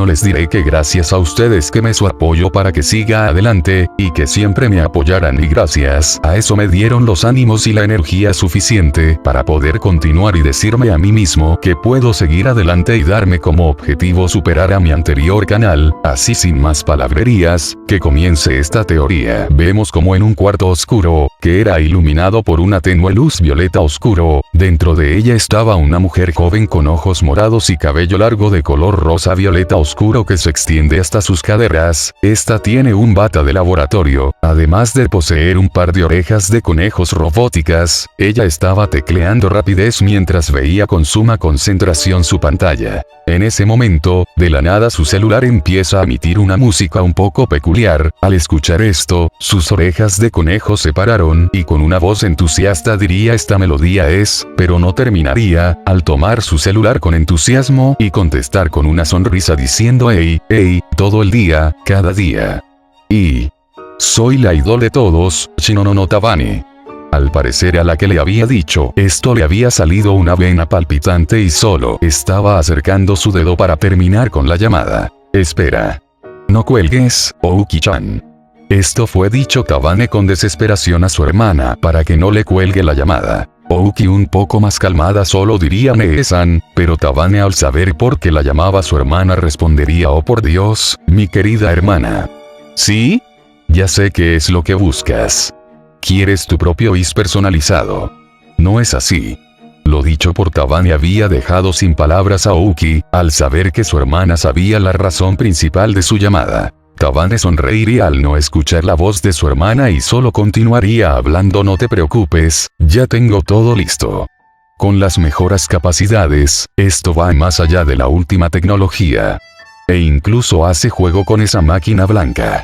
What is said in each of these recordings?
les diré que gracias a ustedes quemé su apoyo para que siga adelante, y que siempre me apoyaran, y gracias a eso me dieron los ánimos y la energía suficiente para poder continuar y decirme a mí mismo que puedo seguir adelante y darme como objetivo superar a mi anterior canal. Así, sin más palabrerías, que comience esta teoría. Vemos como en un cuarto oscuro, que era iluminado por una tenue luz violeta oscuro, dentro de ella estaba una mujer joven con ojos morados y cabello largo de color rosa violeta oscuro que se extiende hasta sus caderas. Esta tiene un bata de laboratorio, además de poseer un par de orejas de conejos robóticas. Ella estaba tecleando rapidez mientras veía con suma concentración su pantalla. En ese momento, de la nada su celular empieza a emitir una música un poco peculiar. Al escuchar esto, sus orejas de conejo se pararon y con una voz entusiasta diría: esta melodía es, pero no terminaría, al tomar su celular con entusiasmo y contestar con una sonrisa diciendo: hey, hey, todo el día, cada día. Y soy la ídolo de todos, Shinono Tabane. Al parecer a la que le había dicho esto le había salido una vena palpitante y solo estaba acercando su dedo para terminar con la llamada. Espera. No cuelgues, Ouki-chan. Esto fue dicho Tabane con desesperación a su hermana para que no le cuelgue la llamada. Ouki, un poco más calmada, solo diría Nee-san, pero Tabane, al saber por qué la llamaba su hermana, respondería: oh por Dios, mi querida hermana. ¿Sí? Ya sé qué es lo que buscas. Quieres tu propio is personalizado. No es así. Lo dicho por Tabane había dejado sin palabras a Ouki, al saber que su hermana sabía la razón principal de su llamada. Tabane sonreiría al no escuchar la voz de su hermana y solo continuaría hablando: no te preocupes, ya tengo todo listo. Con las mejoras capacidades, esto va más allá de la última tecnología. E incluso hace juego con esa máquina blanca.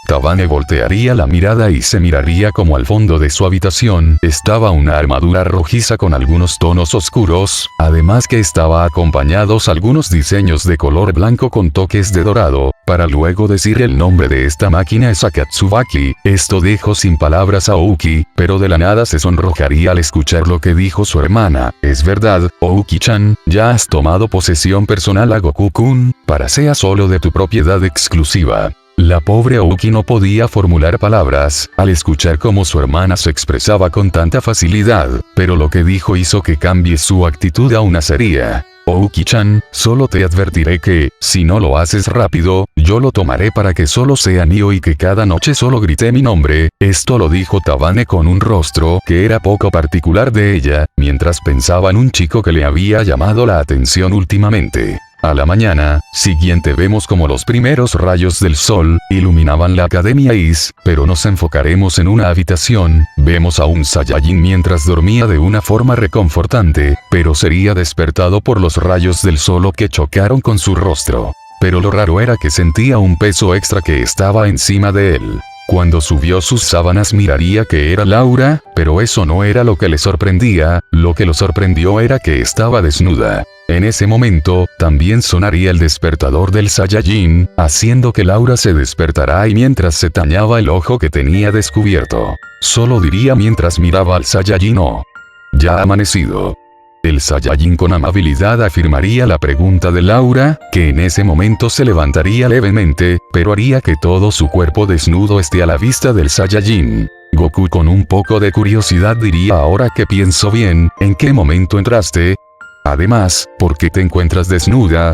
Tabane voltearía la mirada y se miraría como al fondo de su habitación estaba una armadura rojiza con algunos tonos oscuros, además que estaba acompañados algunos diseños de color blanco con toques de dorado, para luego decir: el nombre de esta máquina es Akatsubaki. Esto dejó sin palabras a Ouki, pero de la nada se sonrojaría al escuchar lo que dijo su hermana. Es verdad, Ouki-chan, ya has tomado posesión personal a Goku-kun, para sea solo de tu propiedad exclusiva. La pobre Ouki no podía formular palabras al escuchar cómo su hermana se expresaba con tanta facilidad, pero lo que dijo hizo que cambie su actitud a una seria. Ouki-chan, solo te advertiré que, si no lo haces rápido, yo lo tomaré para que solo sea mío y que cada noche solo grite mi nombre. Esto lo dijo Tabane con un rostro que era poco particular de ella, mientras pensaba en un chico que le había llamado la atención últimamente. A la mañana siguiente vemos como los primeros rayos del sol iluminaban la Academia Is, pero nos enfocaremos en una habitación. Vemos a un Saiyajin mientras dormía de una forma reconfortante, pero sería despertado por los rayos del sol que chocaron con su rostro. Pero lo raro era que sentía un peso extra que estaba encima de él. Cuando subió sus sábanas miraría que era Laura, pero eso no era lo que le sorprendía. Lo que lo sorprendió era que estaba desnuda. En ese momento, también sonaría el despertador del Saiyajin, haciendo que Laura se despertará y mientras se tañaba el ojo que tenía descubierto. Solo diría mientras miraba al Saiyajin: oh, ya ha amanecido. El Saiyajin con amabilidad afirmaría la pregunta de Laura, que en ese momento se levantaría levemente, pero haría que todo su cuerpo desnudo esté a la vista del Saiyajin. Goku con un poco de curiosidad diría: ahora que pienso bien, ¿en qué momento entraste? Además, ¿por qué te encuentras desnuda?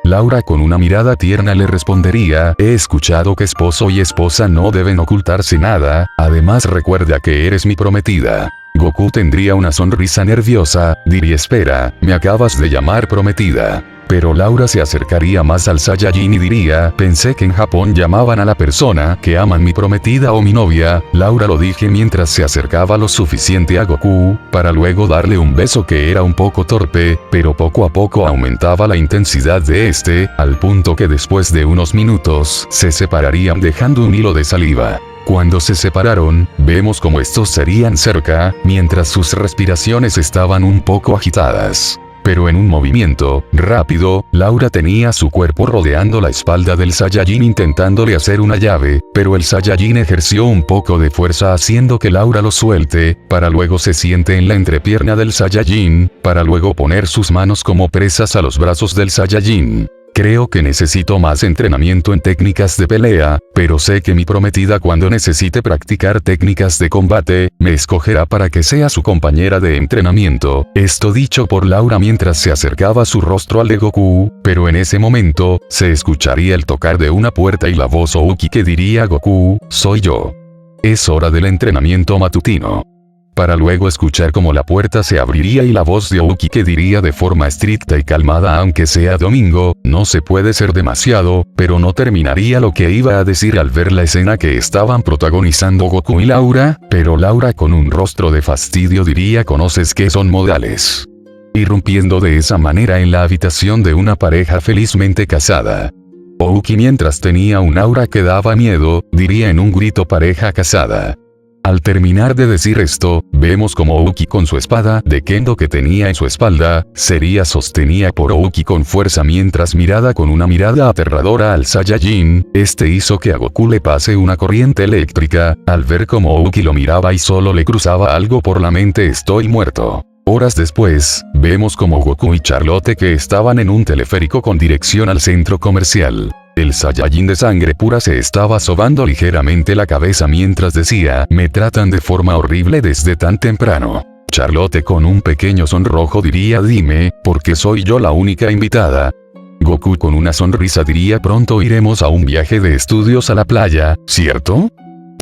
Laura con una mirada tierna le respondería: he escuchado que esposo y esposa no deben ocultarse nada, además recuerda que eres mi prometida. Goku tendría una sonrisa nerviosa, diría: espera, ¿me acabas de llamar prometida? Pero Laura se acercaría más al Saiyajin y diría: pensé que en Japón llamaban a la persona que aman mi prometida o mi novia. Laura lo dije mientras se acercaba lo suficiente a Goku, para luego darle un beso que era un poco torpe, pero poco a poco aumentaba la intensidad de este, al punto que después de unos minutos, se separarían dejando un hilo de saliva. Cuando se separaron, vemos como estos serían cerca, mientras sus respiraciones estaban un poco agitadas. Pero en un movimiento rápido, Laura tenía su cuerpo rodeando la espalda del Saiyajin intentándole hacer una llave, pero el Saiyajin ejerció un poco de fuerza haciendo que Laura lo suelte, para luego se siente en la entrepierna del Saiyajin, para luego poner sus manos como presas a los brazos del Saiyajin. Creo que necesito más entrenamiento en técnicas de pelea, pero sé que mi prometida cuando necesite practicar técnicas de combate, me escogerá para que sea su compañera de entrenamiento. Esto dicho por Laura mientras se acercaba su rostro al de Goku, pero en ese momento, se escucharía el tocar de una puerta y la voz Ouki que diría Goku, soy yo. Es hora del entrenamiento matutino. Para luego escuchar cómo la puerta se abriría y la voz de Ouki que diría de forma estricta y calmada aunque sea domingo, no se puede ser demasiado, pero no terminaría lo que iba a decir al ver la escena que estaban protagonizando Goku y Laura, pero Laura con un rostro de fastidio diría conoces qué son modales. Irrumpiendo de esa manera en la habitación de una pareja felizmente casada. Ouki mientras tenía un aura que daba miedo, diría en un grito pareja casada. Al terminar de decir esto, vemos como Ouki con su espada de kendo que tenía en su espalda, sería sostenida por Ouki con fuerza mientras mirada con una mirada aterradora al Saiyajin, este hizo que a Goku le pase una corriente eléctrica, al ver como Ouki lo miraba y solo le cruzaba algo por la mente estoy muerto. Horas después, vemos como Goku y Charlotte que estaban en un teleférico con dirección al centro comercial. El Saiyajin de sangre pura se estaba sobando ligeramente la cabeza mientras decía, me tratan de forma horrible desde tan temprano. Charlotte con un pequeño sonrojo diría dime, ¿por qué soy yo la única invitada? Goku con una sonrisa diría pronto iremos a un viaje de estudios a la playa, ¿cierto?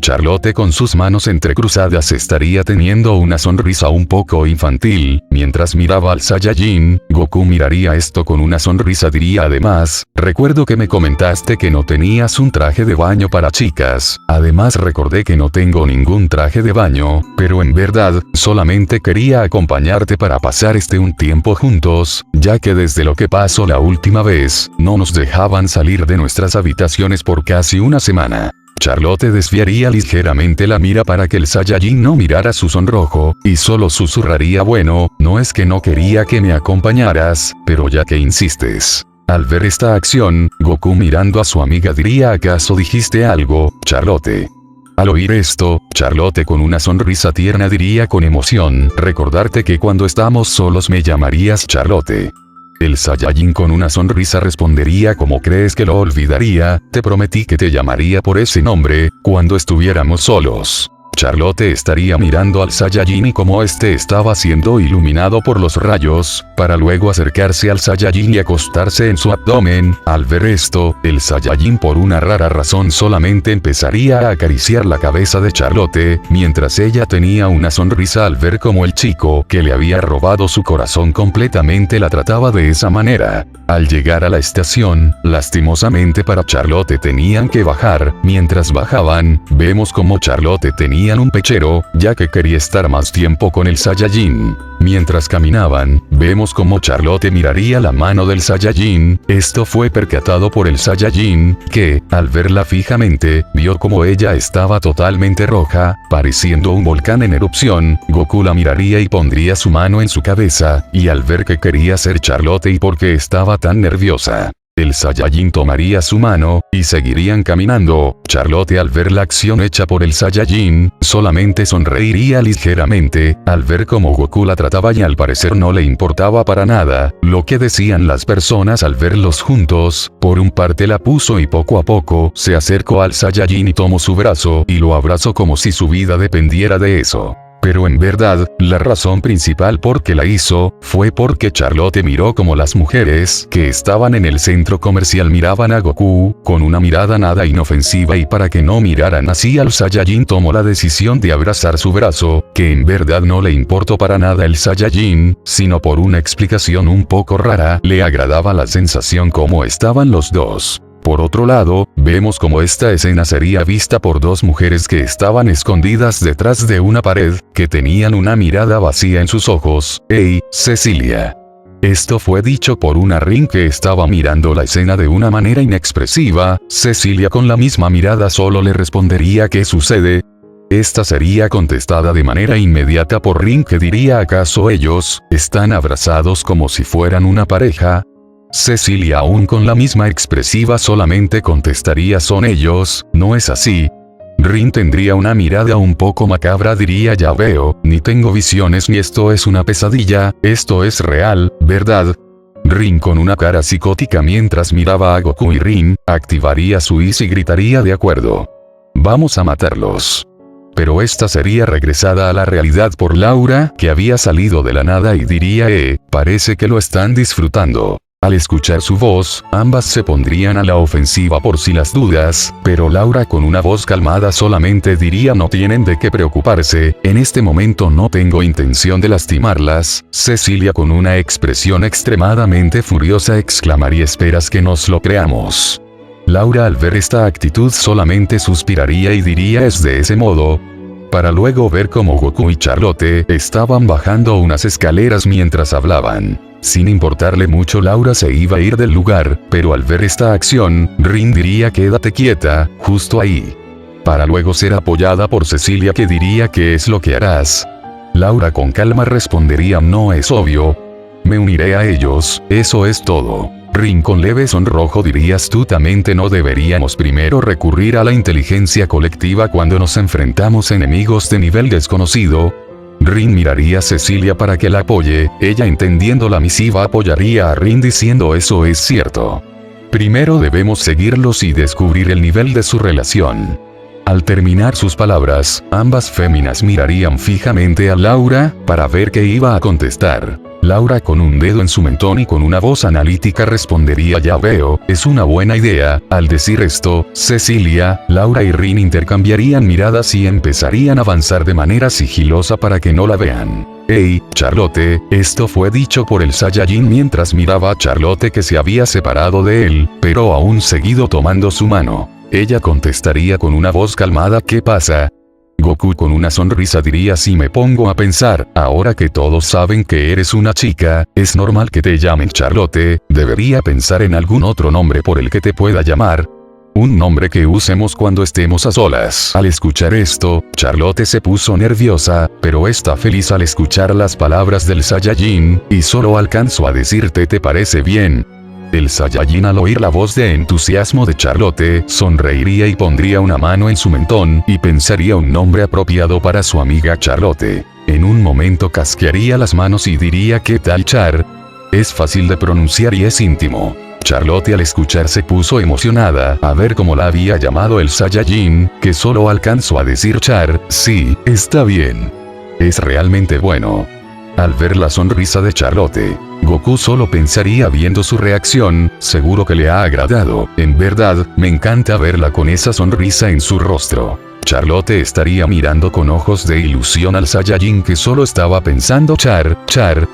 Charlotte con sus manos entrecruzadas estaría teniendo una sonrisa un poco infantil, mientras miraba al Saiyajin, Goku miraría esto con una sonrisa diría además, recuerdo que me comentaste que no tenías un traje de baño para chicas, además recordé que no tengo ningún traje de baño, pero en verdad, solamente quería acompañarte para pasar un tiempo juntos, ya que desde lo que pasó la última vez, no nos dejaban salir de nuestras habitaciones por casi una semana. Charlotte desviaría ligeramente la mira para que el Saiyajin no mirara su sonrojo, y solo susurraría bueno, no es que no quería que me acompañaras, pero ya que insistes. Al ver esta acción, Goku mirando a su amiga diría ¿acaso dijiste algo, Charlotte? Al oír esto, Charlotte con una sonrisa tierna diría con emoción, recordarte que cuando estamos solos me llamarías Charlotte. El Saiyajin con una sonrisa respondería ¿cómo crees que lo olvidaría? Te prometí que te llamaría por ese nombre, cuando estuviéramos solos. Charlotte estaría mirando al Saiyajin y como este estaba siendo iluminado por los rayos, para luego acercarse al Saiyajin y acostarse en su abdomen. Al ver esto, el Saiyajin por una rara razón solamente empezaría a acariciar la cabeza de Charlotte, mientras ella tenía una sonrisa al ver como el chico que le había robado su corazón completamente la trataba de esa manera. Al llegar a la estación, lastimosamente para Charlotte tenían que bajar, mientras bajaban, vemos como Charlotte tenía un pechero, ya que quería estar más tiempo con el Saiyajin. Mientras caminaban, vemos como Charlotte miraría la mano del Saiyajin, esto fue percatado por el Saiyajin, que, al verla fijamente, vio como ella estaba totalmente roja, pareciendo un volcán en erupción. Goku la miraría y pondría su mano en su cabeza, y al ver que quería ser Charlotte y por qué estaba tan nerviosa, el Saiyajin tomaría su mano, y seguirían caminando. Charlotte al ver la acción hecha por el Saiyajin, solamente sonreiría ligeramente, al ver cómo Goku la trataba y al parecer no le importaba para nada, lo que decían las personas al verlos juntos, por un parte la puso y poco a poco, se acercó al Saiyajin y tomó su brazo, y lo abrazó como si su vida dependiera de eso. Pero en verdad, la razón principal por que la hizo, fue porque Charlotte miró como las mujeres que estaban en el centro comercial miraban a Goku, con una mirada nada inofensiva y para que no miraran así al Saiyajin tomó la decisión de abrazar su brazo, que en verdad no le importó para nada el Saiyajin, sino por una explicación un poco rara, le agradaba la sensación como estaban los dos. Por otro lado, vemos como esta escena sería vista por dos mujeres que estaban escondidas detrás de una pared, que tenían una mirada vacía en sus ojos. ¡Ey, Cecilia! Esto fue dicho por una Rin que estaba mirando la escena de una manera inexpresiva. Cecilia con la misma mirada solo le respondería ¿qué sucede? Esta sería contestada de manera inmediata por Rin que diría ¿acaso ellos están abrazados como si fueran una pareja? Cecilia aún con la misma expresiva solamente contestaría son ellos, ¿no es así? Rin tendría una mirada un poco macabra diría ya veo, ni tengo visiones ni esto es una pesadilla, esto es real, ¿verdad? Rin con una cara psicótica mientras miraba a Goku y Rin, activaría su Is y gritaría de acuerdo. Vamos a matarlos. Pero esta sería regresada a la realidad por Laura, que había salido de la nada y diría parece que lo están disfrutando. Al escuchar su voz, ambas se pondrían a la ofensiva por si las dudas, pero Laura con una voz calmada solamente diría no tienen de qué preocuparse, en este momento no tengo intención de lastimarlas. Cecilia con una expresión extremadamente furiosa exclamaría esperas que nos lo creamos. Laura al ver esta actitud solamente suspiraría y diría es de ese modo, para luego ver cómo Goku y Charlotte estaban bajando unas escaleras mientras hablaban. Sin importarle mucho Laura se iba a ir del lugar, pero al ver esta acción, Rin diría quédate quieta, justo ahí. Para luego ser apoyada por Cecilia que diría ¿qué es lo que harás? Laura con calma respondería no es obvio. Me uniré a ellos, eso es todo. Rin con leve sonrojo diría astutamente no deberíamos primero recurrir a la inteligencia colectiva cuando nos enfrentamos a enemigos de nivel desconocido. Rin miraría a Cecilia para que la apoye, ella entendiendo la misiva apoyaría a Rin diciendo eso es cierto. Primero debemos seguirlos y descubrir el nivel de su relación. Al terminar sus palabras, ambas féminas mirarían fijamente a Laura, para ver qué iba a contestar. Laura con un dedo en su mentón y con una voz analítica respondería ya veo, es una buena idea. Al decir esto, Cecilia, Laura y Rin intercambiarían miradas y empezarían a avanzar de manera sigilosa para que no la vean. Hey, Charlotte, esto fue dicho por el Saiyajin mientras miraba a Charlotte que se había separado de él, pero aún seguido tomando su mano. Ella contestaría con una voz calmada ¿qué pasa? Goku con una sonrisa diría si me pongo a pensar, ahora que todos saben que eres una chica, es normal que te llamen Charlotte, debería pensar en algún otro nombre por el que te pueda llamar. Un nombre que usemos cuando estemos a solas. Al escuchar esto, Charlotte se puso nerviosa, pero está feliz al escuchar las palabras del Saiyajin, y solo alcanzó a decirte ¿te parece bien? El Saiyajin al oír la voz de entusiasmo de Charlotte, sonreiría y pondría una mano en su mentón y pensaría un nombre apropiado para su amiga Charlotte. En un momento casquearía las manos y diría ¿qué tal Char? Es fácil de pronunciar y es íntimo. Charlotte al escuchar se puso emocionada a ver cómo la había llamado el Saiyajin, que solo alcanzó a decir Char, sí, está bien. Es realmente bueno. Al ver la sonrisa de Charlotte, Goku solo pensaría viendo su reacción, seguro que le ha agradado, en verdad, me encanta verla con esa sonrisa en su rostro. Charlotte estaría mirando con ojos de ilusión al Saiyajin que solo estaba pensando Char,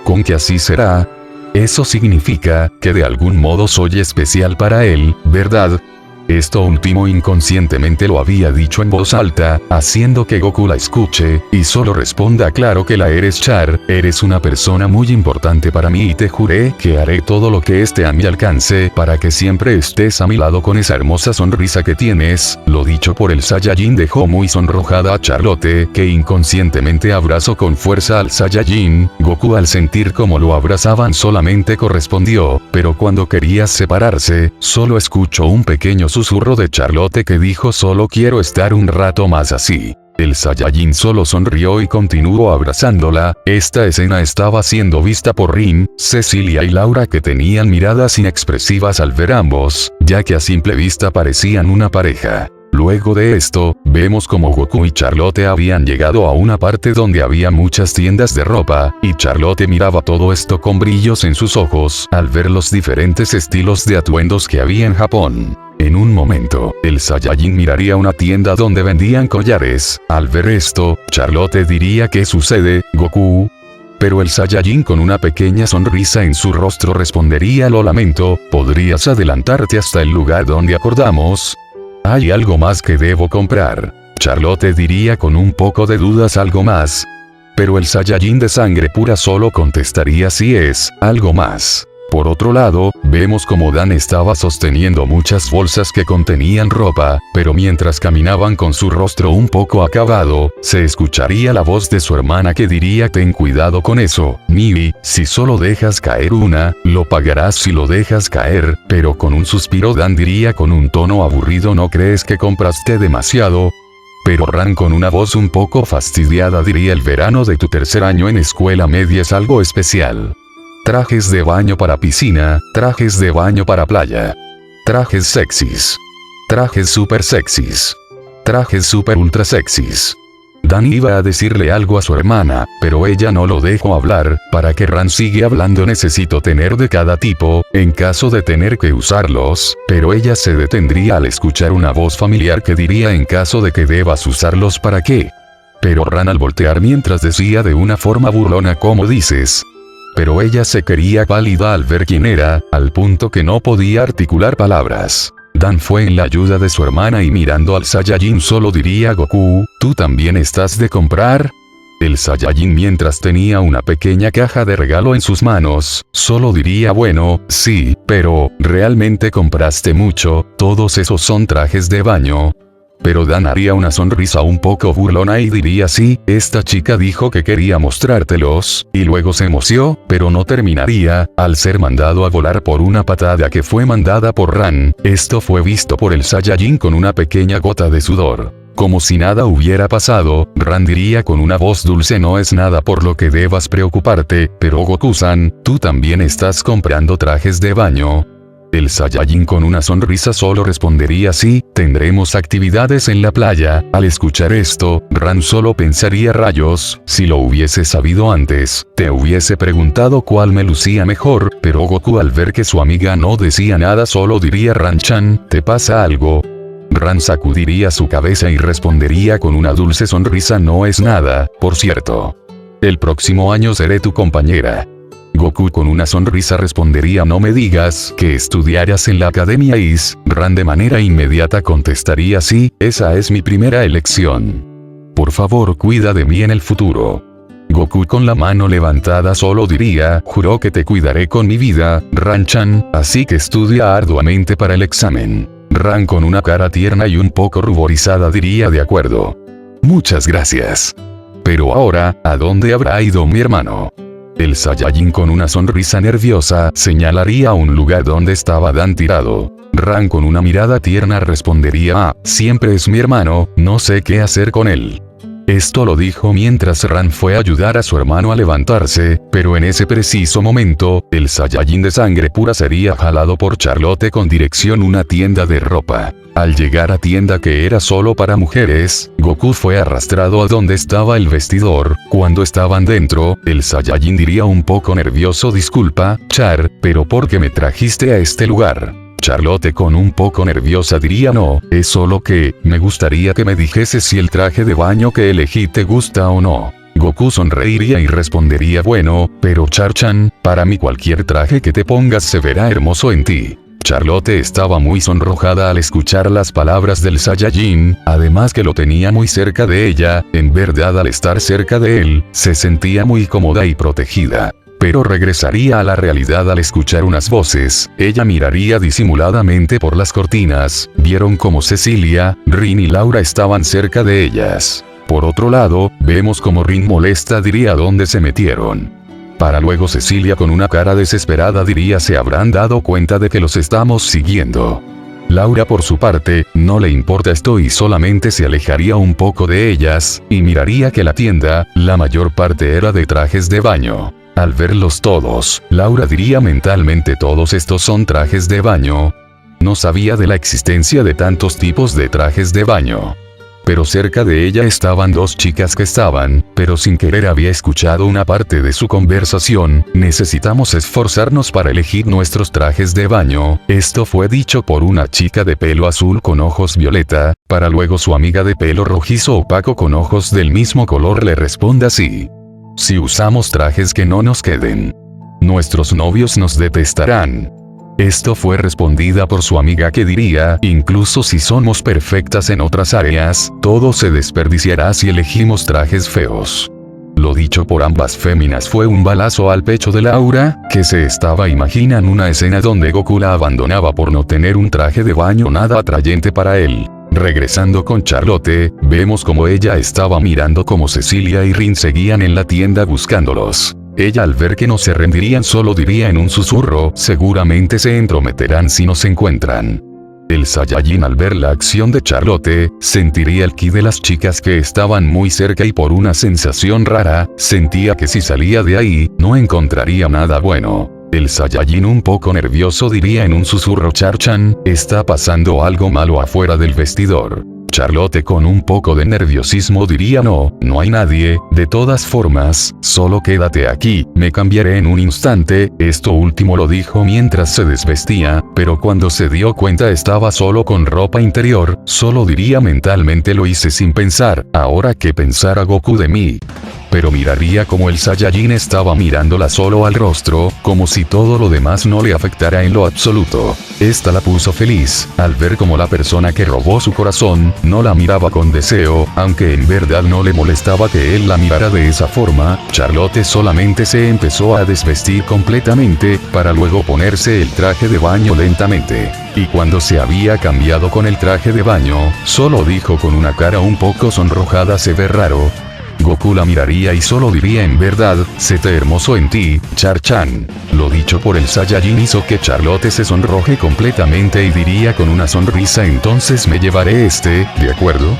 con que así será. Eso significa, que de algún modo soy especial para él, ¿verdad? Esto último inconscientemente lo había dicho en voz alta, haciendo que Goku la escuche, y solo responda claro que la eres Char, eres una persona muy importante para mí y te juré que haré todo lo que esté a mi alcance para que siempre estés a mi lado con esa hermosa sonrisa que tienes. Lo dicho por el Saiyajin dejó muy sonrojada a Charlotte, que inconscientemente abrazó con fuerza al Saiyajin. Goku al sentir cómo lo abrazaban solamente correspondió, pero cuando quería separarse, solo escuchó un pequeño susurro de Charlotte que dijo solo quiero estar un rato más así. El Saiyajin solo sonrió y continuó abrazándola. Esta escena estaba siendo vista por Rin, Cecilia y Laura que tenían miradas inexpresivas al ver ambos, ya que a simple vista parecían una pareja. Luego de esto, vemos como Goku y Charlotte habían llegado a una parte donde había muchas tiendas de ropa, y Charlotte miraba todo esto con brillos en sus ojos, al ver los diferentes estilos de atuendos que había en Japón. En un momento, el Saiyajin miraría una tienda donde vendían collares. Al ver esto, Charlotte diría ¿qué sucede, Goku? Pero el Saiyajin con una pequeña sonrisa en su rostro respondería lo lamento, ¿podrías adelantarte hasta el lugar donde acordamos? Hay algo más que debo comprar. Charlotte diría con un poco de dudas algo más. Pero el Saiyajin de sangre pura solo contestaría si es algo más. Por otro lado, vemos como Dan estaba sosteniendo muchas bolsas que contenían ropa, pero mientras caminaban con su rostro un poco acabado, se escucharía la voz de su hermana que diría ten cuidado con eso, Mibi, si solo dejas caer una, lo pagarás si lo dejas caer, pero con un suspiro Dan diría con un tono aburrido ¿no crees que compraste demasiado? Pero Ran con una voz un poco fastidiada diría el verano de tu tercer año en escuela media es algo especial. Trajes de baño para piscina, trajes de baño para playa. Trajes sexys. Trajes super sexys. Trajes super ultra sexys. Dan iba a decirle algo a su hermana, pero ella no lo dejó hablar. Para que Ran sigue hablando, necesito tener de cada tipo, en caso de tener que usarlos, pero ella se detendría al escuchar una voz familiar que diría en caso de que debas usarlos para qué. Pero Ran al voltear mientras decía de una forma burlona ¿cómo dices? Pero ella se quería pálida al ver quién era, al punto que no podía articular palabras. Dan fue en la ayuda de su hermana y mirando al Saiyajin solo diría Goku, ¿tú también estás de comprar? El Saiyajin mientras tenía una pequeña caja de regalo en sus manos, solo diría bueno, sí, pero, ¿realmente compraste mucho? Todos esos son trajes de baño. Pero Dan haría una sonrisa un poco burlona y diría sí, esta chica dijo que quería mostrártelos, y luego se emocionó, pero no terminaría, al ser mandado a volar por una patada que fue mandada por Ran. Esto fue visto por el Saiyajin con una pequeña gota de sudor. Como si nada hubiera pasado, Ran diría con una voz dulce no es nada por lo que debas preocuparte, pero Goku-san, ¿tú también estás comprando trajes de baño? El Saiyajin con una sonrisa solo respondería sí, tendremos actividades en la playa. Al escuchar esto, Ran solo pensaría rayos, si lo hubiese sabido antes, te hubiese preguntado cuál me lucía mejor, pero Goku al ver que su amiga no decía nada solo diría Ran-chan, ¿te pasa algo? Ran sacudiría su cabeza y respondería con una dulce sonrisa no es nada, por cierto. El próximo año seré tu compañera. Goku con una sonrisa respondería no me digas que estudiarás en la Academia Is. Ran de manera inmediata contestaría sí, esa es mi primera elección. Por favor cuida de mí en el futuro. Goku con la mano levantada solo diría, juro que te cuidaré con mi vida, Ran-chan, así que estudia arduamente para el examen. Ran con una cara tierna y un poco ruborizada diría de acuerdo. Muchas gracias. Pero ahora, ¿a dónde habrá ido mi hermano? El Saiyajin con una sonrisa nerviosa señalaría un lugar donde estaba Dan tirado. Ran con una mirada tierna respondería siempre es mi hermano, no sé qué hacer con él. Esto lo dijo mientras Ran fue a ayudar a su hermano a levantarse, pero en ese preciso momento, el Saiyajin de sangre pura sería jalado por Charlotte con dirección a una tienda de ropa. Al llegar a tienda que era solo para mujeres, Goku fue arrastrado a donde estaba el vestidor. Cuando estaban dentro, el Saiyajin diría un poco nervioso disculpa, Char, pero ¿por qué me trajiste a este lugar? Charlotte con un poco nerviosa diría no, es solo que, me gustaría que me dijeses si el traje de baño que elegí te gusta o no. Goku sonreiría y respondería bueno, pero Char-chan, para mí cualquier traje que te pongas se verá hermoso en ti. Charlotte estaba muy sonrojada al escuchar las palabras del Saiyajin, además que lo tenía muy cerca de ella, en verdad al estar cerca de él, se sentía muy cómoda y protegida. Pero regresaría a la realidad al escuchar unas voces, ella miraría disimuladamente por las cortinas, vieron como Cecilia, Rin y Laura estaban cerca de ellas. Por otro lado, vemos como Rin molesta diría dónde se metieron. Para luego Cecilia con una cara desesperada diría se habrán dado cuenta de que los estamos siguiendo. Laura por su parte, no le importa esto y solamente se alejaría un poco de ellas, y miraría que la tienda, la mayor parte era de trajes de baño. Al verlos todos, Laura diría mentalmente todos estos son trajes de baño. No sabía de la existencia de tantos tipos de trajes de baño. Pero cerca de ella estaban dos chicas que estaban, pero sin querer había escuchado una parte de su conversación, necesitamos esforzarnos para elegir nuestros trajes de baño, esto fue dicho por una chica de pelo azul con ojos violeta, para luego su amiga de pelo rojizo opaco con ojos del mismo color le responde así. Si usamos trajes que no nos queden, nuestros novios nos detestarán. Esto fue respondida por su amiga que diría, incluso si somos perfectas en otras áreas, todo se desperdiciará si elegimos trajes feos. Lo dicho por ambas féminas fue un balazo al pecho de Laura, que se estaba imaginando una escena donde Goku la abandonaba por no tener un traje de baño nada atrayente para él. Regresando con Charlotte, vemos como ella estaba mirando como Cecilia y Rin seguían en la tienda buscándolos. Ella al ver que no se rendirían solo diría en un susurro, seguramente se entrometerán si nos encuentran. El Saiyajin al ver la acción de Charlotte, sentiría el ki de las chicas que estaban muy cerca y por una sensación rara, sentía que si salía de ahí, no encontraría nada bueno. El Saiyajin un poco nervioso diría en un susurro: Char-chan, está pasando algo malo afuera del vestidor. Charlotte con un poco de nerviosismo diría: no hay nadie, de todas formas, solo quédate aquí, me cambiaré en un instante. Esto último lo dijo mientras se desvestía, pero cuando se dio cuenta estaba solo con ropa interior, solo diría mentalmente: lo hice sin pensar, ahora que pensara Goku de mí. Pero miraría como el Saiyajin estaba mirándola solo al rostro, como si todo lo demás no le afectara en lo absoluto. Esta la puso feliz, al ver como la persona que robó su corazón, no la miraba con deseo, aunque en verdad no le molestaba que él la mirara de esa forma. Charlotte solamente se empezó a desvestir completamente, para luego ponerse el traje de baño lentamente. Y cuando se había cambiado con el traje de baño, solo dijo con una cara un poco sonrojada: se ve raro. Goku la miraría y solo diría: en verdad, se te hermoso en ti, Char-chan. Lo dicho por el Saiyajin hizo que Charlotte se sonroje completamente y diría con una sonrisa: entonces me llevaré ¿de acuerdo?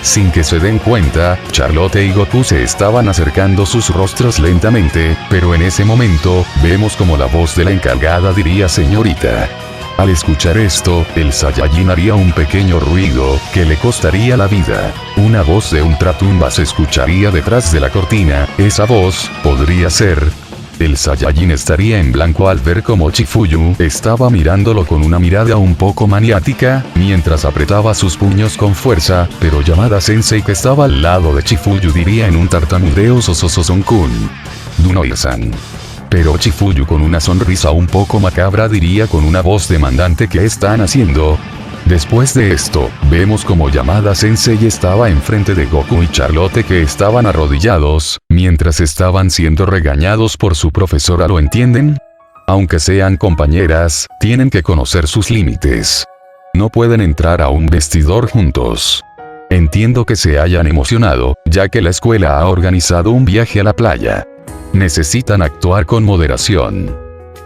Sin que se den cuenta, Charlotte y Goku se estaban acercando sus rostros lentamente, pero en ese momento, vemos como la voz de la encargada diría: señorita. Al escuchar esto, el Saiyajin haría un pequeño ruido, que le costaría la vida. Una voz de ultratumba se escucharía detrás de la cortina. Esa voz, podría ser... El Saiyajin estaría en blanco al ver como Chifuyu estaba mirándolo con una mirada un poco maniática, mientras apretaba sus puños con fuerza, pero Yamada Sensei que estaba al lado de Chifuyu diría en un tartamudeo: Sososon-kun. Dunoir-san. Pero Chifuyu con una sonrisa un poco macabra diría con una voz demandante: ¿qué están haciendo? Después de esto, vemos como Yamada Sensei estaba enfrente de Goku y Charlotte que estaban arrodillados, mientras estaban siendo regañados por su profesora. ¿Lo entienden? Aunque sean compañeras, tienen que conocer sus límites. No pueden entrar a un vestidor juntos. Entiendo que se hayan emocionado, ya que la escuela ha organizado un viaje a la playa. Necesitan actuar con moderación.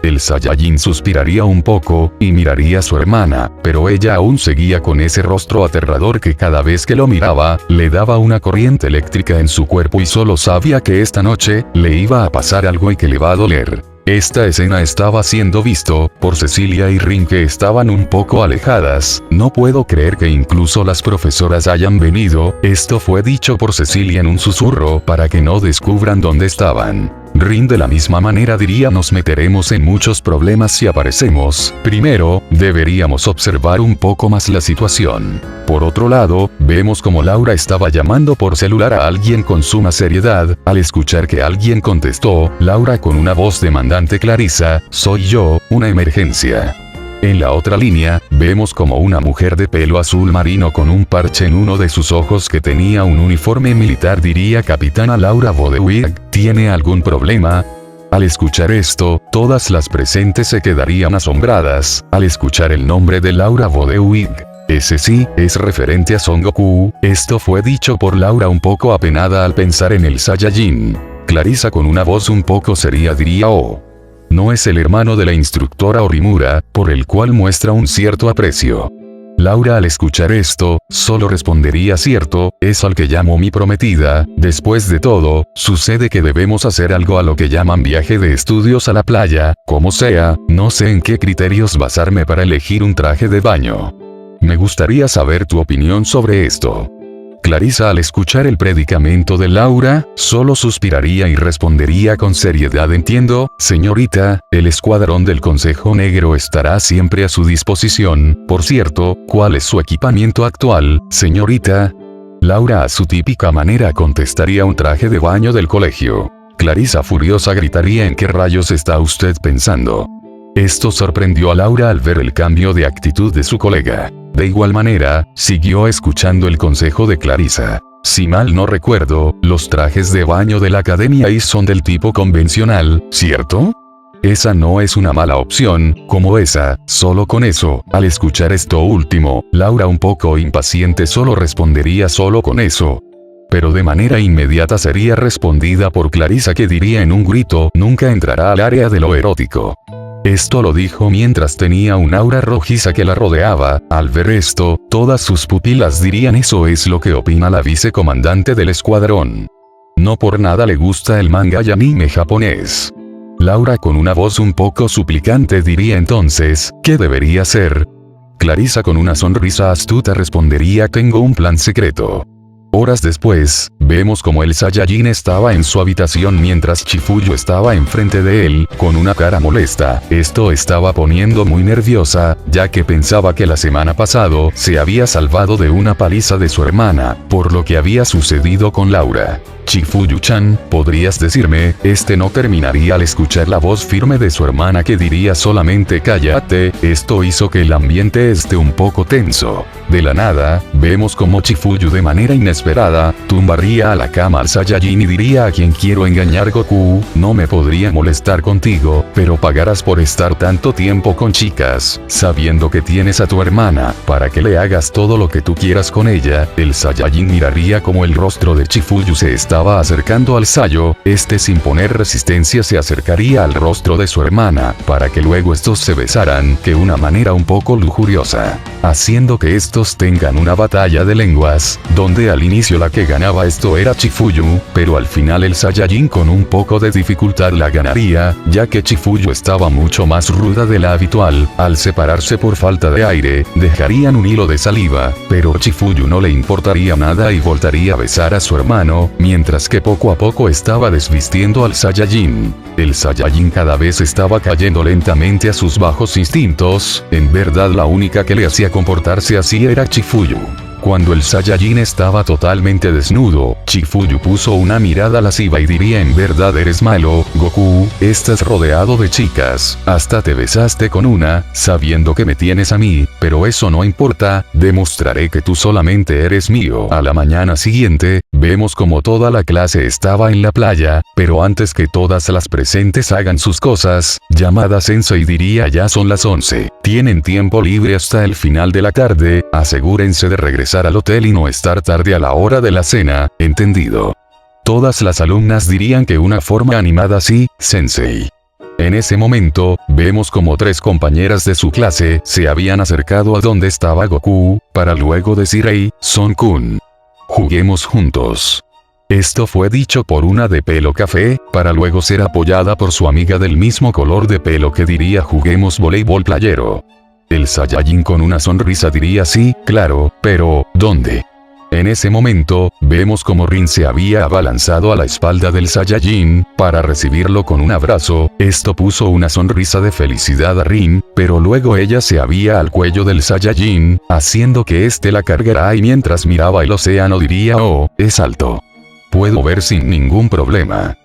El Saiyajin suspiraría un poco, y miraría a su hermana, pero ella aún seguía con ese rostro aterrador que cada vez que lo miraba, le daba una corriente eléctrica en su cuerpo y solo sabía que esta noche, le iba a pasar algo y que le va a doler. Esta escena estaba siendo visto por Cecilia y Rin que estaban un poco alejadas. No puedo creer que incluso las profesoras hayan venido. Esto fue dicho por Cecilia en un susurro para que no descubran dónde estaban. Rin de la misma manera diría: nos meteremos en muchos problemas si aparecemos. Primero, deberíamos observar un poco más la situación. Por otro lado, vemos como Laura estaba llamando por celular a alguien con suma seriedad. Al escuchar que alguien contestó, Laura con una voz demandante: Clarisa, soy yo, una emergencia. En la otra línea, vemos como una mujer de pelo azul marino con un parche en uno de sus ojos que tenía un uniforme militar diría: Capitana Laura Bodewig, ¿tiene algún problema? Al escuchar esto, todas las presentes se quedarían asombradas, al escuchar el nombre de Laura Bodewig. Ese sí, es referente a Son Goku. Esto fue dicho por Laura un poco apenada al pensar en el Saiyajin. Clarisa con una voz un poco seria diría: oh. No es el hermano de la instructora Orimura, por el cual muestra un cierto aprecio. Laura al escuchar esto, solo respondería: cierto, es al que llamo mi prometida. Después de todo, sucede que debemos hacer algo a lo que llaman viaje de estudios a la playa. Como sea, no sé en qué criterios basarme para elegir un traje de baño. Me gustaría saber tu opinión sobre esto. Clarisa al escuchar el predicamento de Laura, solo suspiraría y respondería con seriedad: entiendo, señorita, el escuadrón del Consejo Negro estará siempre a su disposición. Por cierto, ¿cuál es su equipamiento actual, señorita? Laura a su típica manera contestaría: un traje de baño del colegio. Clarisa furiosa gritaría: ¿en qué rayos está usted pensando? Esto sorprendió a Laura al ver el cambio de actitud de su colega. De igual manera, siguió escuchando el consejo de Clarisa. Si mal no recuerdo, los trajes de baño de la Academia I son del tipo convencional, ¿cierto? Esa no es una mala opción, como esa, solo con eso. Al escuchar esto último, Laura un poco impaciente solo respondería: solo con eso. Pero de manera inmediata sería respondida por Clarisa que diría en un grito: nunca entrará al área de lo erótico. Esto lo dijo mientras tenía un aura rojiza que la rodeaba. Al ver esto, todas sus pupilas dirían: eso es lo que opina la vicecomandante del escuadrón. No por nada le gusta el manga y anime japonés. Laura, con una voz un poco suplicante, diría entonces: ¿qué debería hacer? Clarissa, con una sonrisa astuta, respondería: tengo un plan secreto. Horas después, vemos como el Saiyajin estaba en su habitación mientras Chifuyu estaba enfrente de él, con una cara molesta. Esto estaba poniendo muy nerviosa, ya que pensaba que la semana pasado se había salvado de una paliza de su hermana, por lo que había sucedido con Laura. Chifuyu-chan, ¿podrías decirme? No terminaría al escuchar la voz firme de su hermana, que diría solamente: cállate. Esto hizo que el ambiente esté un poco tenso. De la nada, vemos como Chifuyu, de manera inesperada, tumbaría a la cama al Saiyajin y diría: a quien quiero engañar, Goku, no me podría molestar contigo, pero pagarás por estar tanto tiempo con chicas, sabiendo que tienes a tu hermana, para que le hagas todo lo que tú quieras con ella. El Saiyajin miraría como el rostro de Chifuyu se estaba acercando al Saiyo. Sin poner resistencia se acercaría al rostro de su hermana, para que luego estos se besaran, de una manera un poco lujuriosa, haciendo que estos tengan una batalla de lenguas, donde al inicio la que ganaba era Chifuyu, pero al final el Saiyajin con un poco de dificultad la ganaría, ya que Chifuyu estaba mucho más ruda de la habitual. Al separarse por falta de aire, dejarían un hilo de saliva, pero Chifuyu no le importaría nada y voltaría a besar a su hermano, mientras que poco a poco estaba desvistiendo al Saiyajin. El Saiyajin cada vez estaba cayendo lentamente a sus bajos instintos. En verdad, la única que le hacía comportarse así era Chifuyu. Cuando el Saiyajin estaba totalmente desnudo, Chifuyu puso una mirada lasciva y diría: en verdad eres malo, Goku, estás rodeado de chicas, hasta te besaste con una, sabiendo que me tienes a mí, pero eso no importa, demostraré que tú solamente eres mío. A la mañana siguiente, vemos como toda la clase estaba en la playa, pero antes que todas las presentes hagan sus cosas, Yamada Sensei diría: ya son las 11, tienen tiempo libre hasta el final de la tarde, asegúrense de regresar al hotel y no estar tarde a la hora de la cena, ¿entendido? Todas las alumnas dirían que una forma animada: sí, sensei. En ese momento, vemos como 3 compañeras de su clase se habían acercado a donde estaba Goku, para luego decir: hey, Son-kun, juguemos juntos. Esto fue dicho por una de pelo café, para luego ser apoyada por su amiga del mismo color de pelo, que diría: juguemos voleibol playero. El Saiyajin con una sonrisa diría: sí, claro, pero, ¿dónde? En ese momento, vemos como Rin se había abalanzado a la espalda del Saiyajin, para recibirlo con un abrazo. Esto puso una sonrisa de felicidad a Rin, pero luego ella se había al cuello del Saiyajin, haciendo que la cargara, y mientras miraba el océano diría: oh, es alto. Puedo ver sin ningún problema.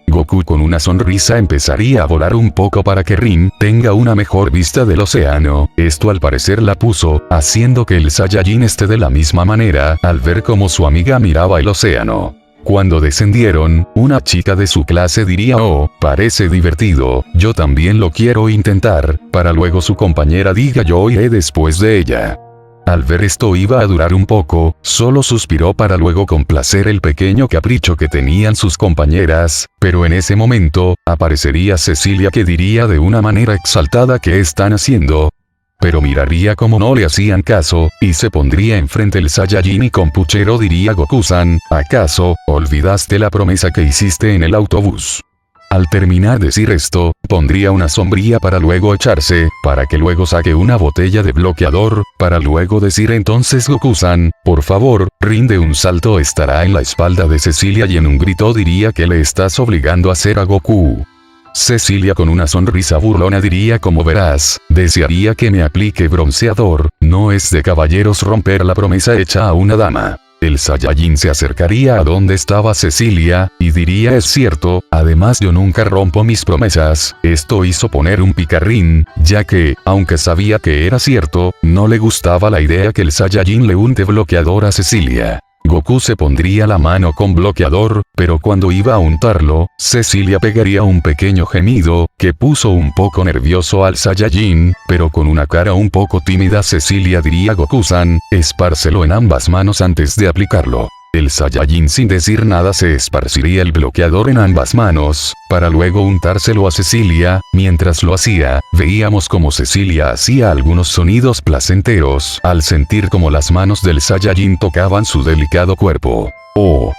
Goku con una sonrisa empezaría a volar un poco para que Rin tenga una mejor vista del océano. Esto al parecer la puso, haciendo que el Saiyajin esté de la misma manera, al ver cómo su amiga miraba el océano. Cuando descendieron, una chica de su clase diría: oh, parece divertido, yo también lo quiero intentar, para luego su compañera diga: yo iré después de ella. Al ver esto iba a durar un poco, solo suspiró para luego complacer el pequeño capricho que tenían sus compañeras, pero en ese momento, aparecería Cecilia, que diría de una manera exaltada: ¿qué están haciendo? Pero miraría como no le hacían caso, y se pondría enfrente el Saiyajin y con puchero diría: Goku-san, ¿acaso olvidaste la promesa que hiciste en el autobús? Al terminar de decir esto, pondría una sombrilla para luego echarse, para que luego saque una botella de bloqueador, para luego decir entonces: Goku-san, por favor, rinde un salto. Estará en la espalda de Cecilia y en un grito diría: ¿qué le estás obligando a hacer a Goku? Cecilia con una sonrisa burlona diría: como verás, desearía que me aplique bronceador, no es de caballeros romper la promesa hecha a una dama. El Saiyajin se acercaría a donde estaba Cecilia, y diría: es cierto, además yo nunca rompo mis promesas. Esto hizo poner un picarrín, ya que, aunque sabía que era cierto, no le gustaba la idea que el Saiyajin le unte bloqueador a Cecilia. Goku se pondría la mano con bloqueador, pero cuando iba a untarlo, Cecilia pegaría un pequeño gemido, que puso un poco nervioso al Saiyajin, pero con una cara un poco tímida Cecilia diría: Goku-san, espárcelo en ambas manos antes de aplicarlo. El Saiyajin sin decir nada se esparciría el bloqueador en ambas manos, para luego untárselo a Cecilia. Mientras lo hacía, veíamos como Cecilia hacía algunos sonidos placenteros al sentir como las manos del Saiyajin tocaban su delicado cuerpo. Oh.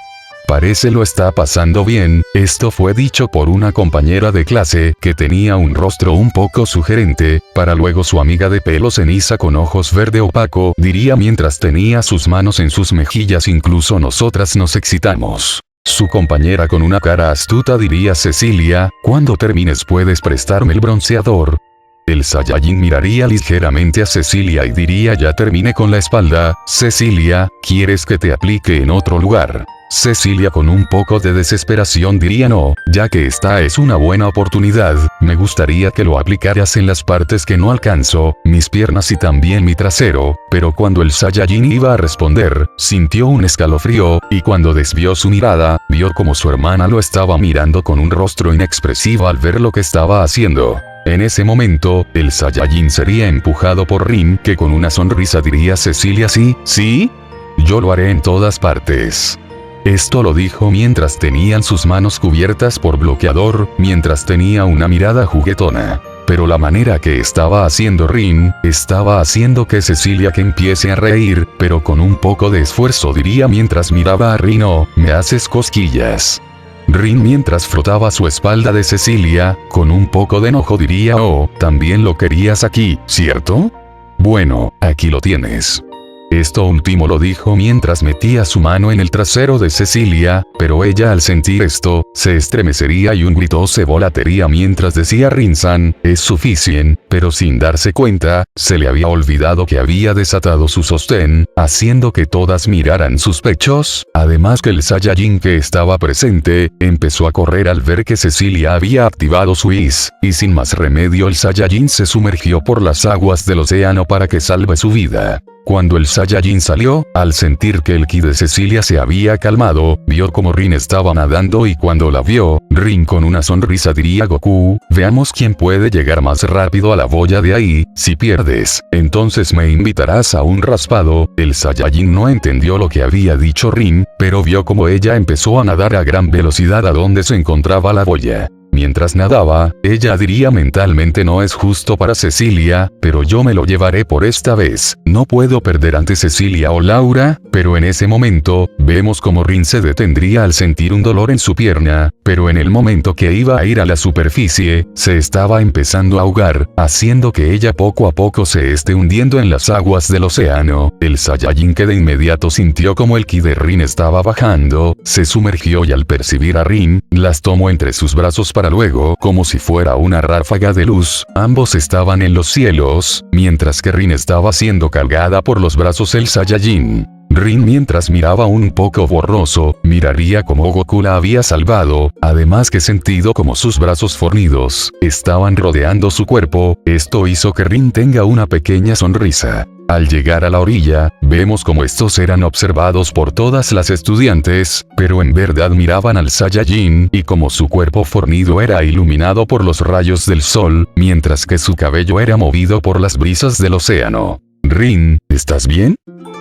Parece lo está pasando bien. Esto fue dicho por una compañera de clase que tenía un rostro un poco sugerente, para luego su amiga de pelo ceniza con ojos verde opaco diría mientras tenía sus manos en sus mejillas. Incluso nosotras nos excitamos. Su compañera con una cara astuta diría: Cecilia, cuando termines puedes prestarme el bronceador. El Saiyajin miraría ligeramente a Cecilia y diría: ya terminé con la espalda. Cecilia, ¿quieres que te aplique en otro lugar? Cecilia con un poco de desesperación diría: no, ya que esta es una buena oportunidad, me gustaría que lo aplicaras en las partes que no alcanzo, mis piernas y también mi trasero. Pero cuando el Saiyajin iba a responder, sintió un escalofrío, y cuando desvió su mirada, vio como su hermana lo estaba mirando con un rostro inexpresivo al ver lo que estaba haciendo. En ese momento, el Saiyajin sería empujado por Rin, que con una sonrisa diría: Cecilia, sí, sí, yo lo haré en todas partes. Esto lo dijo mientras tenían sus manos cubiertas por bloqueador, mientras tenía una mirada juguetona. Pero la manera que estaba haciendo Rin, estaba haciendo que Cecilia que empiece a reír, pero con un poco de esfuerzo diría mientras miraba a Rin: oh, me haces cosquillas. Rin mientras frotaba su espalda de Cecilia, con un poco de enojo diría: oh, también lo querías aquí, ¿cierto? Bueno, aquí lo tienes. Esto último lo dijo mientras metía su mano en el trasero de Cecilia, pero ella al sentir esto, se estremecería y un grito se volatería mientras decía: Rin-san, es suficiente, pero sin darse cuenta, se le había olvidado que había desatado su sostén, haciendo que todas miraran sus pechos, además que el Saiyajin que estaba presente, empezó a correr al ver que Cecilia había activado su Is, y sin más remedio el Saiyajin se sumergió por las aguas del océano para que salve su vida. Cuando el Saiyajin salió, al sentir que el ki de Cecilia se había calmado, vio como Rin estaba nadando y cuando la vio, Rin con una sonrisa diría: Goku, veamos quién puede llegar más rápido a la boya de ahí, si pierdes, entonces me invitarás a un raspado. El Saiyajin no entendió lo que había dicho Rin, pero vio como ella empezó a nadar a gran velocidad a donde se encontraba la boya. Mientras nadaba, ella diría mentalmente: no es justo para Cecilia, pero yo me lo llevaré por esta vez. No puedo perder ante Cecilia o Laura. Pero en ese momento, vemos como Rin se detendría al sentir un dolor en su pierna, pero en el momento que iba a ir a la superficie, se estaba empezando a ahogar, haciendo que ella poco a poco se esté hundiendo en las aguas del océano. El Saiyajin que de inmediato sintió como el ki de Rin estaba bajando, se sumergió y al percibir a Rin, las tomó entre sus brazos para luego, como si fuera una ráfaga de luz, ambos estaban en los cielos, mientras que Rin estaba siendo cargada por los brazos del Saiyajin. Rin mientras miraba un poco borroso, miraría como Goku la había salvado, además que sentido como sus brazos fornidos estaban rodeando su cuerpo. Esto hizo que Rin tenga una pequeña sonrisa. Al llegar a la orilla, vemos como estos eran observados por todas las estudiantes, pero en verdad miraban al Saiyajin y como su cuerpo fornido era iluminado por los rayos del sol, mientras que su cabello era movido por las brisas del océano. Rin, ¿estás bien?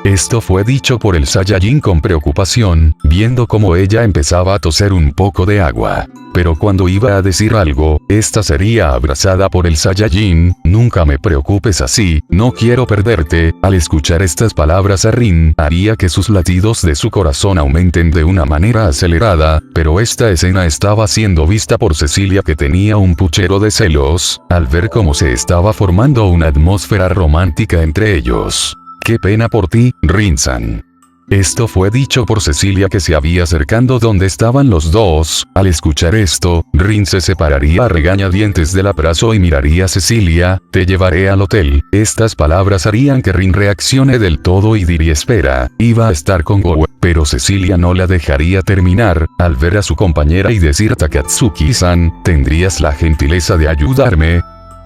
Esto fue dicho por el Saiyajin con preocupación, viendo cómo ella empezaba a toser un poco de agua. Pero cuando iba a decir algo, esta sería abrazada por el Saiyajin: nunca me preocupes así, no quiero perderte. Al escuchar estas palabras a Rin, haría que sus latidos de su corazón aumenten de una manera acelerada, pero esta escena estaba siendo vista por Cecilia que tenía un puchero de celos, al ver cómo se estaba formando una atmósfera romántica entre ellos. Qué pena por ti, Rin-san. Esto fue dicho por Cecilia que se había acercando donde estaban los dos. Al escuchar esto, Rin se separaría a regañadientes del abrazo y miraría a Cecilia: te llevaré al hotel. Estas palabras harían que Rin reaccione del todo y diría: espera, iba a estar con Goku. Pero Cecilia no la dejaría terminar, al ver a su compañera y decir: Takatsuki-san, ¿tendrías la gentileza de ayudarme?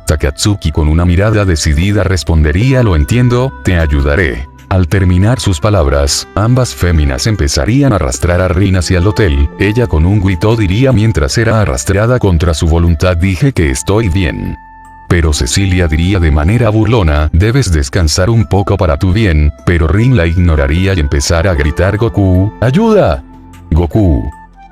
Takatsuki con una mirada decidida respondería: lo entiendo, te ayudaré. Al terminar sus palabras, ambas féminas empezarían a arrastrar a Rin hacia el hotel. Ella con un grito diría mientras era arrastrada contra su voluntad: dije que estoy bien. pero Cecilia diría de manera burlona, debes descansar un poco para tu bien, pero Rin la ignoraría y empezara a gritar Goku, ¡ayuda! Goku.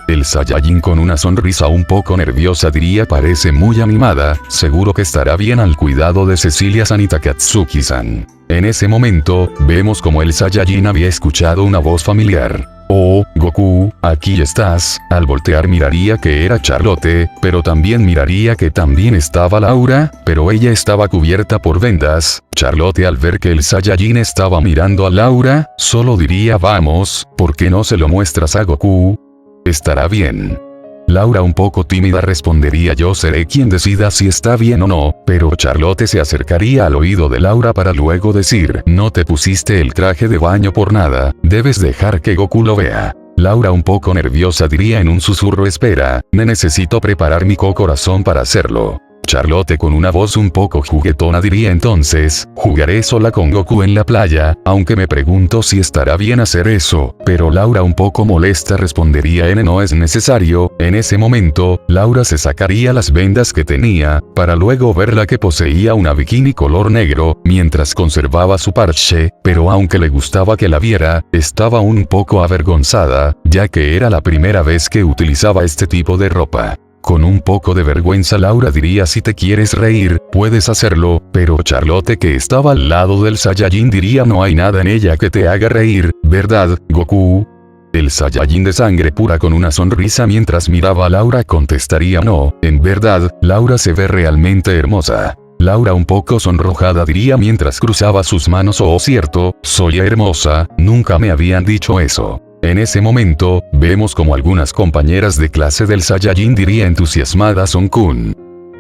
El Saiyajin con una sonrisa un poco nerviosa diría parece muy animada, seguro que estará bien al cuidado de Cecilia-san y Takatsuki-san. En ese momento, vemos como el Saiyajin había escuchado una voz familiar. Oh, Goku, aquí estás. Al voltear miraría que era Charlotte, pero también miraría que también estaba Laura, pero ella estaba cubierta por vendas. Charlotte al ver que el Saiyajin estaba mirando a Laura, solo diría vamos, ¿por qué no se lo muestras a Goku? Estará bien. Laura un poco tímida respondería yo seré quien decida si está bien o no, pero Charlotte se acercaría al oído de Laura para luego decir, no te pusiste el traje de baño por nada, debes dejar que Goku lo vea. Laura un poco nerviosa diría en un susurro espera, me necesito preparar mi corazón para hacerlo. Charlotte con una voz un poco juguetona diría entonces, jugaré sola con Goku en la playa, aunque me pregunto si estará bien hacer eso, pero Laura un poco molesta respondería no es necesario. En ese momento, Laura se sacaría las vendas que tenía, para luego verla que poseía una bikini color negro, mientras conservaba su parche, pero aunque le gustaba que la viera, estaba un poco avergonzada, ya que era la primera vez que utilizaba este tipo de ropa. Con un poco de vergüenza Laura diría si te quieres reír, puedes hacerlo, pero Charlotte que estaba al lado del Saiyajin diría no hay nada en ella que te haga reír, ¿verdad, Goku? El Saiyajin de sangre pura con una sonrisa mientras miraba a Laura contestaría no, en verdad, Laura se ve realmente hermosa. Laura un poco sonrojada diría mientras cruzaba sus manos oh cierto, soy hermosa, nunca me habían dicho eso. En ese momento, vemos como algunas compañeras de clase del Saiyajin diría entusiasmada Son-kun.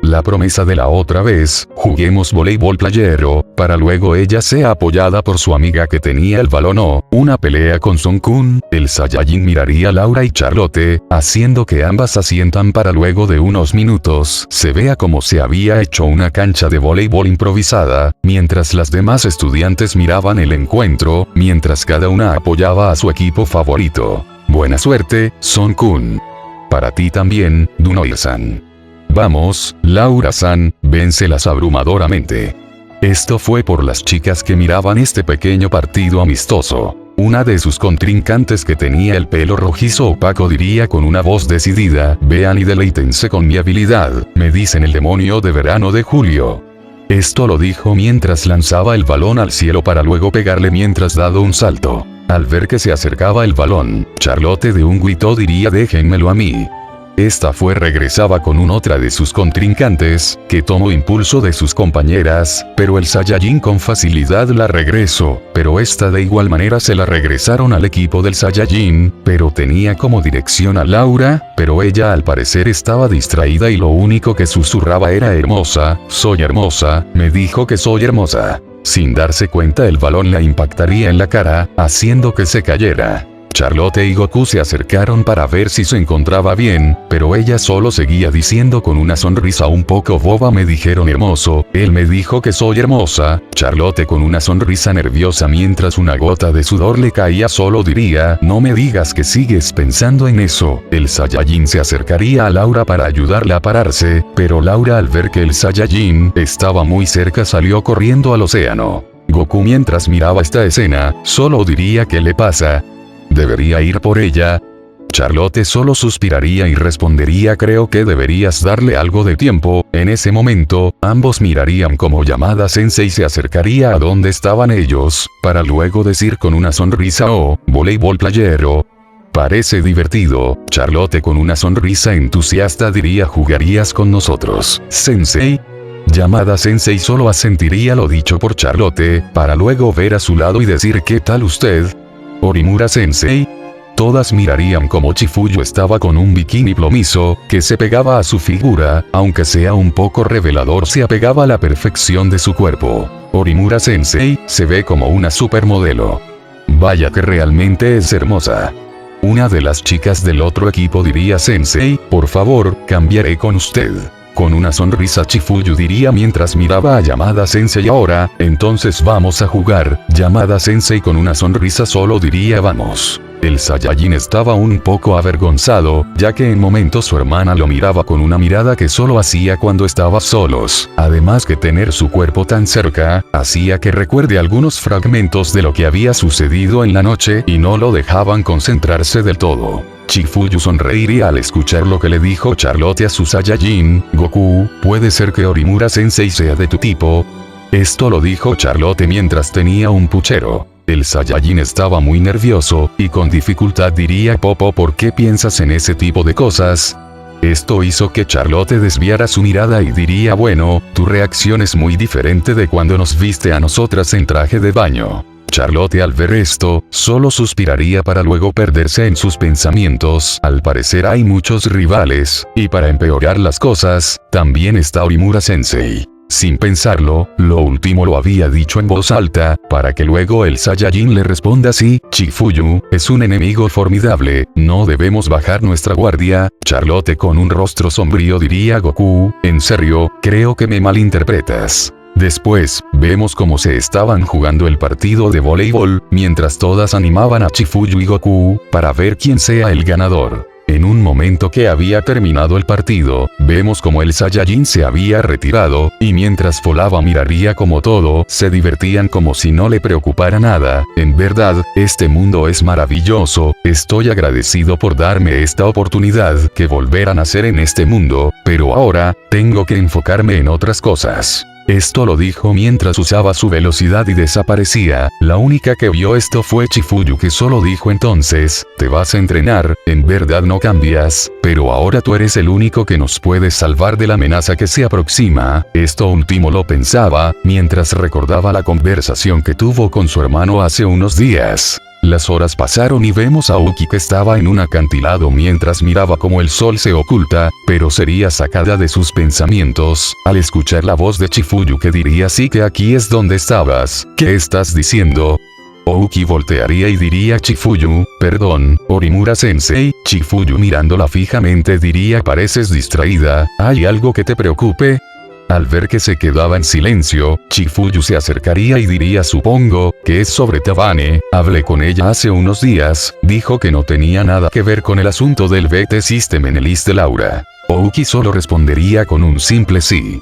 La promesa de la otra vez, juguemos voleibol playero, para luego ella sea apoyada por su amiga que tenía el balón o, una pelea con Son-kun, el Saiyajin miraría a Laura y Charlotte, haciendo que ambas asientan para luego de unos minutos, se vea como se había hecho una cancha de voleibol improvisada, mientras las demás estudiantes miraban el encuentro, mientras cada una apoyaba a su equipo favorito. Buena suerte, Son-kun. Para ti también, Dunoir-san. Vamos, Laura-san, véncelas abrumadoramente. Esto fue por las chicas que miraban este pequeño partido amistoso. Una de sus contrincantes que tenía el pelo rojizo opaco diría con una voz decidida, vean y deleítense con mi habilidad, me dicen el demonio de verano de Julio. Esto lo dijo mientras lanzaba el balón al cielo para luego pegarle mientras dado un salto. Al ver que se acercaba el balón, Charlotte de un grito diría déjenmelo a mí. Esta regresaba con otra de sus contrincantes, que tomó impulso de sus compañeras, pero el Saiyajin con facilidad la regresó, pero esta de igual manera se la regresaron al equipo del Saiyajin, pero tenía como dirección a Laura, pero ella al parecer estaba distraída y lo único que susurraba era hermosa, soy hermosa, me dijo que soy hermosa. Sin darse cuenta el balón la impactaría en la cara, haciendo que se cayera. Charlotte y Goku se acercaron para ver si se encontraba bien, pero ella solo seguía diciendo con una sonrisa un poco boba me dijeron hermoso, él me dijo que soy hermosa, Charlotte con una sonrisa nerviosa mientras una gota de sudor le caía solo diría, no me digas que sigues pensando en eso, el Saiyajin se acercaría a Laura para ayudarla a pararse, pero Laura al ver que el Saiyajin estaba muy cerca salió corriendo al océano. Goku mientras miraba esta escena, solo diría ¿qué le pasa? ¿Debería ir por ella? Charlotte solo suspiraría y respondería creo que deberías darle algo de tiempo. En ese momento, ambos mirarían como Yamada Sensei se acercaría a donde estaban ellos, para luego decir con una sonrisa oh, voleibol playero. Parece divertido, Charlotte con una sonrisa entusiasta diría ¿jugarías con nosotros, Sensei? Yamada Sensei solo asentiría lo dicho por Charlotte, para luego ver a su lado y decir ¿qué tal usted? Orimura Sensei. Todas mirarían como Chifuyo estaba con un bikini plomizo, que se pegaba a su figura, aunque sea un poco revelador se apegaba a la perfección de su cuerpo. Orimura Sensei, se ve como una supermodelo. Vaya que realmente es hermosa. Una de las chicas del otro equipo diría Sensei, por favor, cambiaré con usted. Con una sonrisa Chifuyu diría mientras miraba a Yamada Sensei entonces vamos a jugar, Yamada Sensei con una sonrisa solo diría vamos. El Saiyajin estaba un poco avergonzado, ya que en momentos su hermana lo miraba con una mirada que solo hacía cuando estaba solos. Además que tener su cuerpo tan cerca, hacía que recuerde algunos fragmentos de lo que había sucedido en la noche y no lo dejaban concentrarse del todo. Chifuyu sonreiría al escuchar lo que le dijo Charlotte a su Saiyajin. Goku, ¿puede ser que Orimura Sensei sea de tu tipo? Esto lo dijo Charlotte mientras tenía un puchero. El Saiyajin estaba muy nervioso, y con dificultad diría Popo, ¿por qué piensas en ese tipo de cosas? Esto hizo que Charlotte desviara su mirada y diría, bueno, tu reacción es muy diferente de cuando nos viste a nosotras en traje de baño. Charlotte al ver esto, solo suspiraría para luego perderse en sus pensamientos. Al parecer hay muchos rivales, y para empeorar las cosas, también está Orimura Sensei. Sin pensarlo, lo último lo había dicho en voz alta, para que luego el Saiyajin le responda así, Chifuyu, es un enemigo formidable, no debemos bajar nuestra guardia. Charlotte con un rostro sombrío diría Goku, en serio, creo que me malinterpretas. Después, vemos cómo se estaban jugando el partido de voleibol, mientras todas animaban a Chifuyu y Goku, para ver quién sea el ganador. En un momento que había terminado el partido, vemos como el Saiyajin se había retirado, y mientras volaba miraría como todo, se divertían como si no le preocupara nada. En verdad, este mundo es maravilloso, estoy agradecido por darme esta oportunidad que volver a nacer en este mundo, pero ahora, tengo que enfocarme en otras cosas. Esto lo dijo mientras usaba su velocidad y desaparecía. La única que vio esto fue Chifuyu, que solo dijo entonces, te vas a entrenar, en verdad no cambias, pero ahora tú eres el único que nos puede salvar de la amenaza que se aproxima. Esto último lo pensaba, mientras recordaba la conversación que tuvo con su hermano hace unos días. Las horas pasaron y vemos a Uki que estaba en un acantilado mientras miraba cómo el sol se oculta, pero sería sacada de sus pensamientos, al escuchar la voz de Chifuyu que diría sí que aquí es donde estabas, ¿qué estás diciendo? Uki voltearía y diría Chifuyu, perdón, Orimura Sensei. Chifuyu mirándola fijamente diría pareces distraída, ¿hay algo que te preocupe? Al ver que se quedaba en silencio, Chifuyu se acercaría y diría supongo, que es sobre Tabane, hablé con ella hace unos días, dijo que no tenía nada que ver con el asunto del BT System en el East de Laura. Uki solo respondería con un simple sí.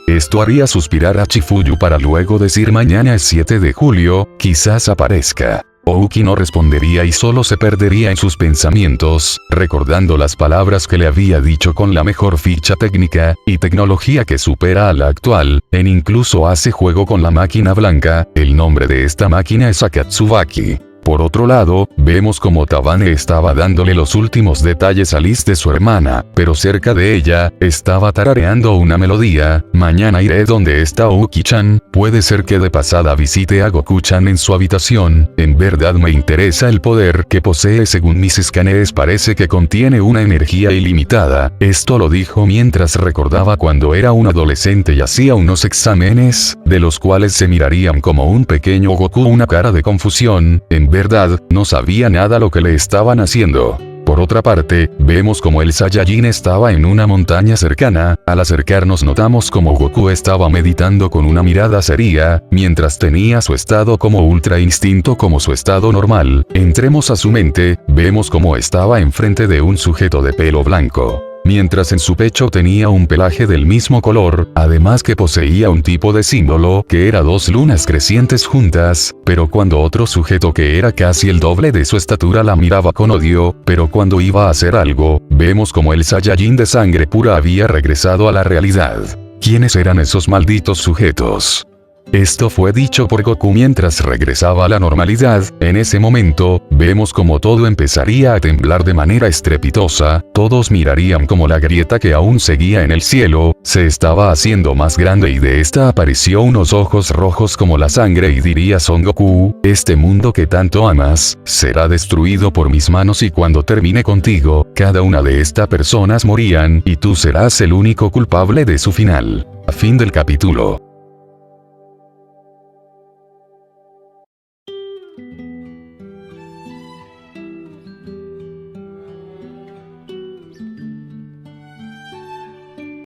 Esto haría suspirar a Chifuyu para luego decir mañana es 7 de julio, quizás aparezca. Uki no respondería y solo se perdería en sus pensamientos, recordando las palabras que le había dicho con la mejor ficha técnica y tecnología que supera a la actual, incluso hace juego con la máquina blanca, el nombre de esta máquina es Akatsubaki. Por otro lado, vemos como Tabane estaba dándole los últimos detalles a Liz de su hermana, pero cerca de ella, estaba tarareando una melodía. Mañana iré donde está Uki-chan, puede ser que de pasada visite a Goku-chan en su habitación, en verdad me interesa el poder que posee según mis escáneres parece que contiene una energía ilimitada. Esto lo dijo mientras recordaba cuando era un adolescente y hacía unos exámenes, de los cuales se mirarían como un pequeño Goku una cara de confusión, en verdad, no sabía nada lo que le estaban haciendo. Por otra parte, vemos como el Saiyajin estaba en una montaña cercana, al acercarnos notamos como Goku estaba meditando con una mirada seria, mientras tenía su estado como ultra instinto como su estado normal. Entremos a su mente, vemos como estaba enfrente de un sujeto de pelo blanco. Mientras en su pecho tenía un pelaje del mismo color, además que poseía un tipo de símbolo que era 2 lunas crecientes juntas, pero cuando otro sujeto que era casi el doble de su estatura la miraba con odio, pero cuando iba a hacer algo, vemos como el Saiyajin de sangre pura había regresado a la realidad. ¿Quiénes eran esos malditos sujetos? Esto fue dicho por Goku mientras regresaba a la normalidad. En ese momento, vemos como todo empezaría a temblar de manera estrepitosa, todos mirarían como la grieta que aún seguía en el cielo, se estaba haciendo más grande y de esta apareció unos ojos rojos como la sangre y diría Son Goku, este mundo que tanto amas, será destruido por mis manos y cuando termine contigo, cada una de estas personas morían y tú serás el único culpable de su final. Fin del capítulo.